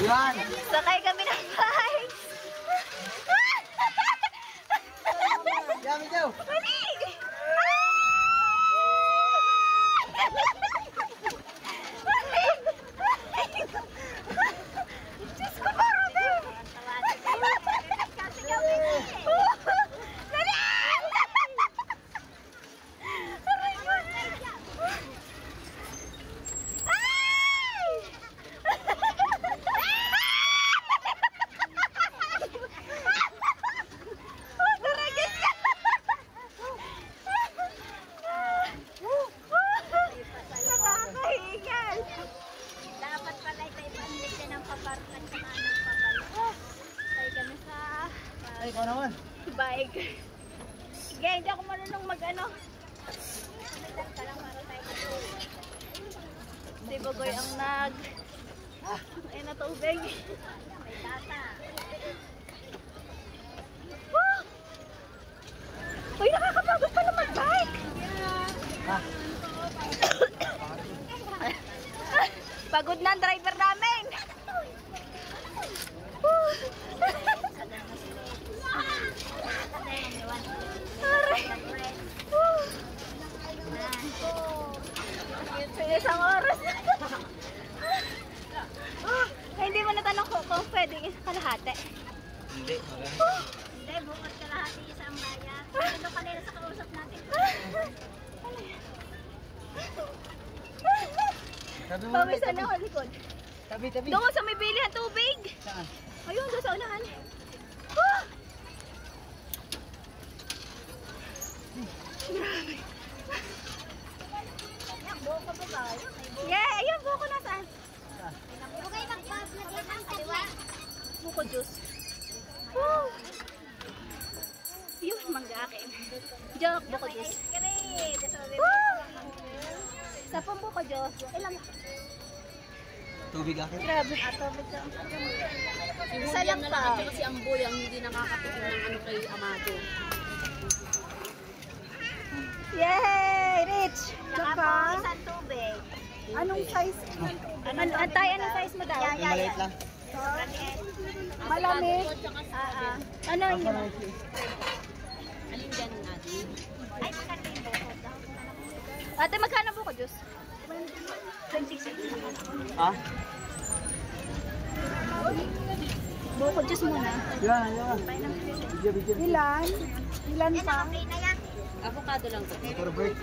Yan. Sakay kami ng bike. Yan, ikaw. Mali! Diyos ko, parang din. Dali! Aray ko. Dapat pala ito ibalik ka ng paparkan sa namin papalo. Ay kami sa Ay, ikaw naman. Bike. Sige, hindi ako marunong mag-ano. Medal ka lang para tayo dito. Si Bagoy ang nag... Ay, na tubig. May tata. Uy, nakakapagod pala mag-bike. Pagod na ang driver namin. Aray. Isang oras. Ay, hindi mo natanong kung pwedeng isa kalahati. Hindi. Hindi, bukas kalahati isang bayan. Ito kanina sa kausap natin. Tabi mo. Pawisan na ako likod. Tabi. Doon sa may bilihan tubig. Saan? Ayun, doon sa unahan. Grabe. Yan, buo ka ba ba? Yeah, ayun, buko nasaan? Bugay ng pag na ang kaliwa. Buko juice. Woo! Yun, mangga akin. Joke, buko juice. Ice cream. Woo! Sa pong buko juice. Ilang? Tubig akin. Grabe. Isa lang pa. Kasi ang boy ang hindi nakakatikim ng ano kay Amado. Yay! Rich! Saka Tsaka, po isang tubig. anong size? Antay, anong size mo daw? Yung maliit lang. Malamig. Ano Ako yun? na ito. Alin dyan natin? Ay, maganda yung bukod. Ate, magkano buko juice? 26. Ah? Buko juice muna. Yan. Bigyan. Ilan? Ilan Yan, okay na yan. Avocado lang po. Motorbike.